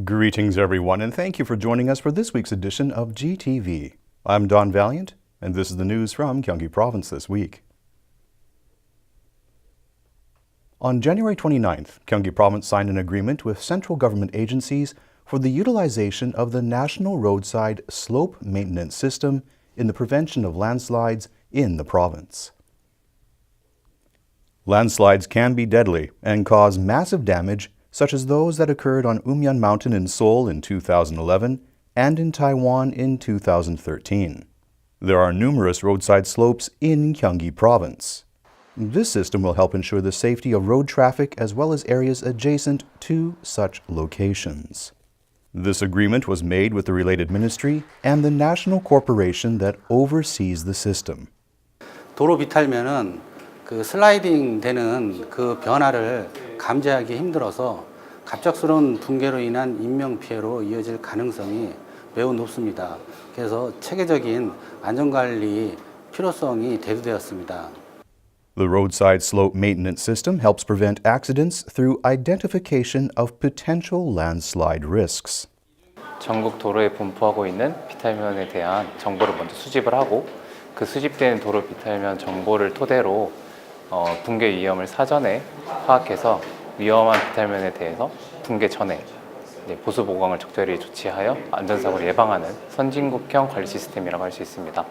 Greetings everyone, and thank you for joining us for this week's edition of GTV. I'm Don Valiant, and this is the news from Gyeonggi Province this week. On January 29th, Gyeonggi Province signed an agreement with central government agencies for the utilization of the National Roadside Slope Maintenance System in the prevention of landslides in the province. Landslides can be deadly and cause massive damage, such as those that occurred on Umyeon Mountain in Seoul in 2011 and in Taiwan in 2013. There are numerous roadside slopes in Gyeonggi Province. This system will help ensure the safety of road traffic as well as areas adjacent to such locations. This agreement was made with the related ministry and the national corporation that oversees the system. 도로 비탈면은 그 슬라이딩 되는 그 변화를 감지하기 힘들어서 갑작스러운 붕괴로 인한 인명 피해로 이어질 가능성이 매우 높습니다. 그래서 체계적인 안전관리 필요성이 대두되었습니다. The roadside slope maintenance system helps prevent accidents through identification of potential landslide risks. 전국 도로에 분포하고 있는 비탈면에 대한 정보를 먼저 수집을 하고 그 수집된 도로 비탈면 정보를 토대로 붕괴 위험을 사전에 파악해서 위험한 비탈면에 대해서 붕괴 전에 보수 보강을 적절히 조치하여 안전사고를 예방하는 선진국형 관리 시스템이라고 할 수 있습니다.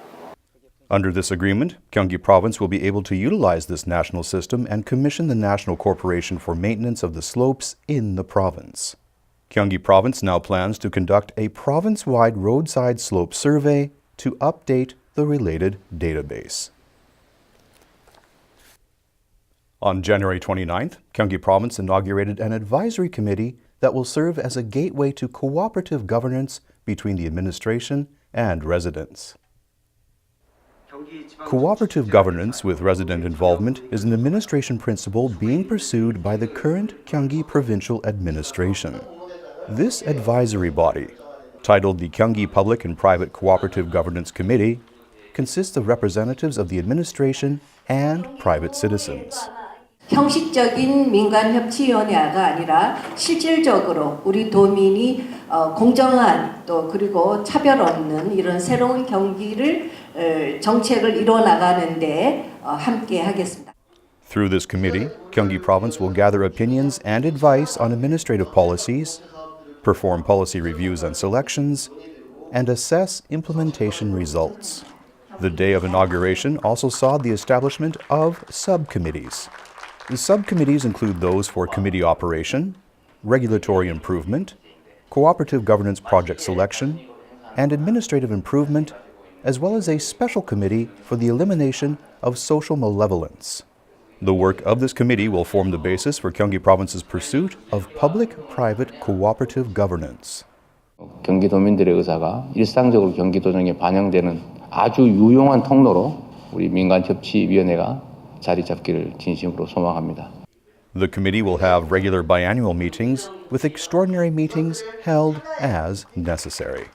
Under this agreement, Gyeonggi Province will be able to utilize this national system and commission the National Corporation for Maintenance of the Slopes in the province. Gyeonggi Province now plans to conduct a province-wide roadside slope survey to update the related database. On January 29th, Gyeonggi Province inaugurated an advisory committee that will serve as a gateway to cooperative governance between the administration and residents. Cooperative governance with resident involvement is an administration principle being pursued by the current Gyeonggi Provincial Administration. This advisory body, titled the Gyeonggi Public and Private Cooperative Governance Committee, consists of representatives of the administration and private citizens. 형식적인 민간협치위원회가 아니라 실질적으로 우리 도민이 공정한 또 그리고 차별 없는 이런 새로운 경기를 정책을 이뤄 나가는데 함께 하겠습니다. Through this committee, Gyeonggi Province will gather opinions and advice on administrative policies, perform policy reviews and selections, and assess implementation results. The day of inauguration also saw the establishment of subcommittees. The subcommittees include those for committee operation, regulatory improvement, cooperative governance project selection, and administrative improvement, as well as a special committee for the elimination of social malevolence. The work of this committee will form the basis for Gyeonggi Province's pursuit of public-private cooperative governance. 경기도민들의 의사가 일상적으로 경기도정에 반영되는 아주 유용한 통로로 우리 민간협치위원회가 자리 잡기를 진심으로 소망합니다. The committee will have regular biannual meetings, with extraordinary meetings held as necessary.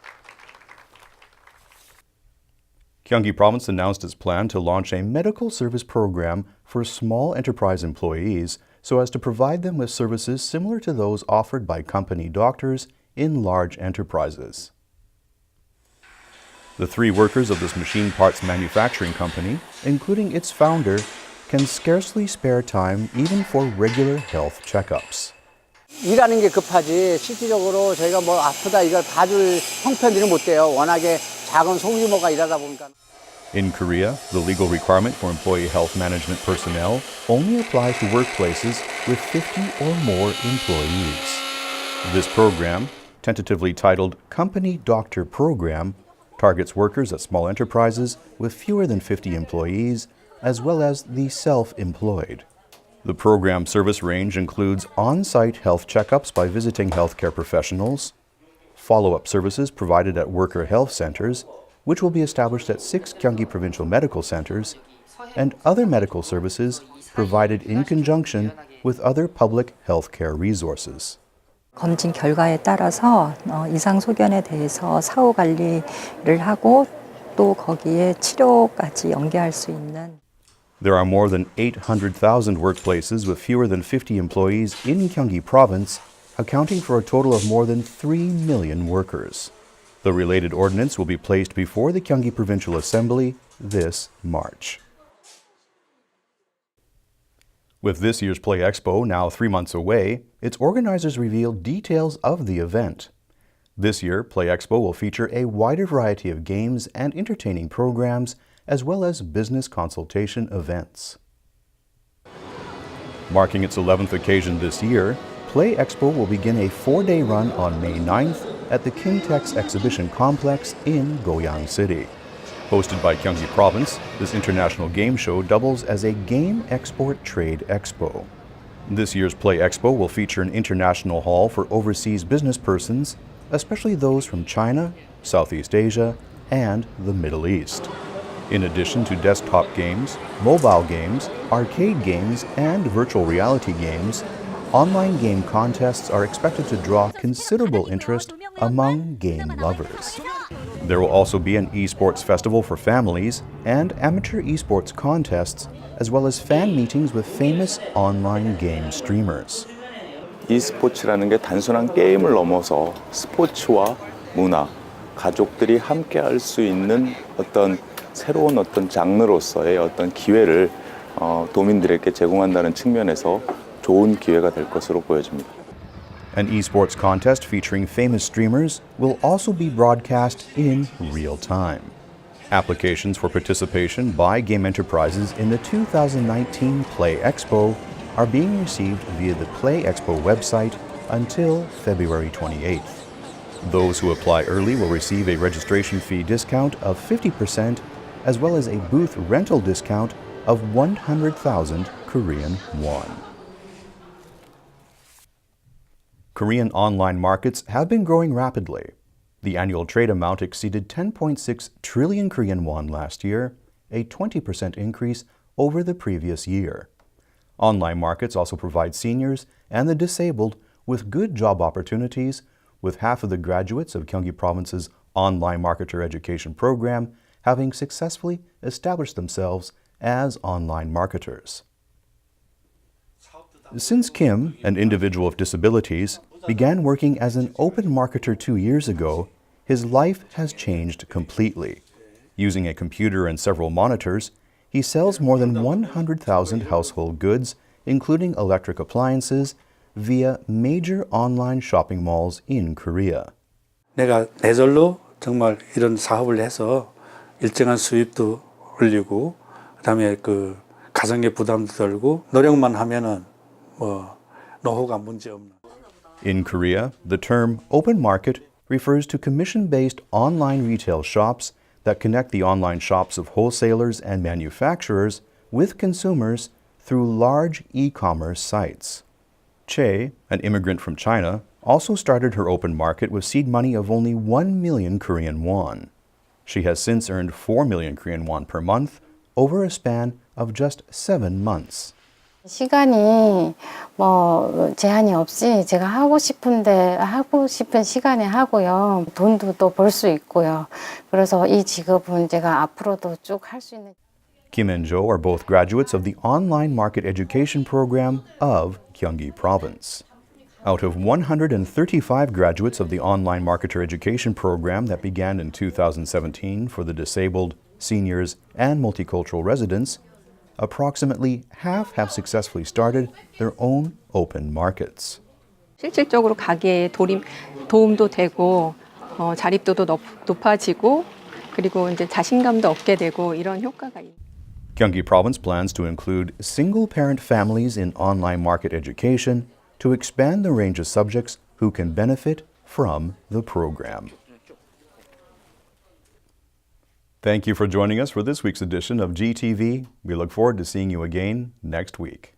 Gyeonggi Province announced its plan to launch a medical service program for small enterprise employees so as to provide them with services similar to those offered by company doctors in large enterprises. The three workers of this machine parts manufacturing company, including its founder, can scarcely spare time even for regular health checkups. 일하는 게 급하지 실질적으로 저희가 뭐 아프다 이걸 봐줄 형편들이 못 돼요. 워낙에 작은 소규모가 일하다 보니까. In Korea, the legal requirement for employee health management personnel only applies to workplaces with 50 or more employees. This program, tentatively titled Company Doctor Program, targets workers at small enterprises with fewer than 50 employees, as well as the self-employed. The program service range includes on-site health checkups by visiting healthcare professionals, follow-up services provided at worker health centers, which will be established at 6 Gyeonggi provincial medical centers, and other medical services provided in conjunction with other public healthcare resources. 검진 결과에 따라서 이상 소견에 대해서 사후 관리를 하고 또 거기에 치료까지 연계할 수 있는. There are more than 800,000 workplaces with fewer than 50 employees in Gyeonggi Province, accounting for a total of more than 3 million workers. The related ordinance will be placed before the Gyeonggi Provincial Assembly this March. With this year's Play Expo now 3 months away, its organizers revealed details of the event. This year, Play Expo will feature a wider variety of games and entertaining programs, as well as business consultation events. Marking its 11th occasion this year, Play Expo will begin a 4-day run on May 9th at the KINTEX exhibition complex in Goyang City. Hosted by Gyeonggi Province, this international game show doubles as a game export trade expo. This year's Play Expo will feature an international hall for overseas business persons, especially those from China, Southeast Asia, and the Middle East. In addition to desktop games, mobile games, arcade games, and virtual reality games, online game contests are expected to draw considerable interest among game lovers. There will also be an esports festival for families and amateur esports contests, as well as fan meetings with famous online game streamers. e스포츠라는 게 단순한 게임을 넘어서 스포츠와 문화, 가족들이 함께 할 수 있는 어떤 새로운 어떤 장르로서의 어떤 기회를 도민들에게 제공한다는 측면에서 좋은 기회가 될 것으로 보여집니다. An esports contest featuring famous streamers will also be broadcast in real time. Applications for participation by game enterprises in the 2019 Play Expo are being received via the Play Expo website until February 28th. Those who apply early will receive a registration fee discount of 50%, as well as a booth rental discount of 100,000 Korean won. Korean online markets have been growing rapidly. The annual trade amount exceeded 10.6 trillion Korean won last year, a 20% increase over the previous year. Online markets also provide seniors and the disabled with good job opportunities, with half of the graduates of Gyeonggi Province's online marketer education program having successfully established themselves as online marketers. Since Kim, an individual with disabilities, began working as an open marketer 2 years ago, his life has changed completely. Using a computer and several monitors, he sells more than 100,000 household goods, including electric appliances, via major online shopping malls in Korea. 내가 내절로 정말 이런 사업을 해서 일정한 수입도 올리고 그다음에 그 가정의 부담도 덜고 노력만 하면은 노후가 문제 없는. In Korea, the term open market refers to commission-based online retail shops that connect the online shops of wholesalers and manufacturers with consumers through large e-commerce sites. Choi, an immigrant from China, also started her open market with seed money of only 1 million Korean won. She has since earned 4 million Korean won per month over a span of just 7 months. 시간이 제한이 없이 제가 하고 싶은 시간에 하고요. 돈도 또 벌 수 있고요. 그래서 이 직업은 제가 앞으로도 쭉 할 수 있는. Kim and Jo are both graduates of the online market education program of Gyeonggi Province. Out of 135 graduates of the online marketer education program that began in 2017 for the disabled, seniors, and multicultural residents, approximately half have successfully started their own open markets. 실질적으로 가게에 도움도 되고 자립도도 높아지고 그리고 이제 자신감도 얻게 되고 이런 효과가 있습니다. Gyeonggi Province plans to include single-parent families in online market education to expand the range of subjects who can benefit from the program. Thank you for joining us for this week's edition of GTV. We look forward to seeing you again next week.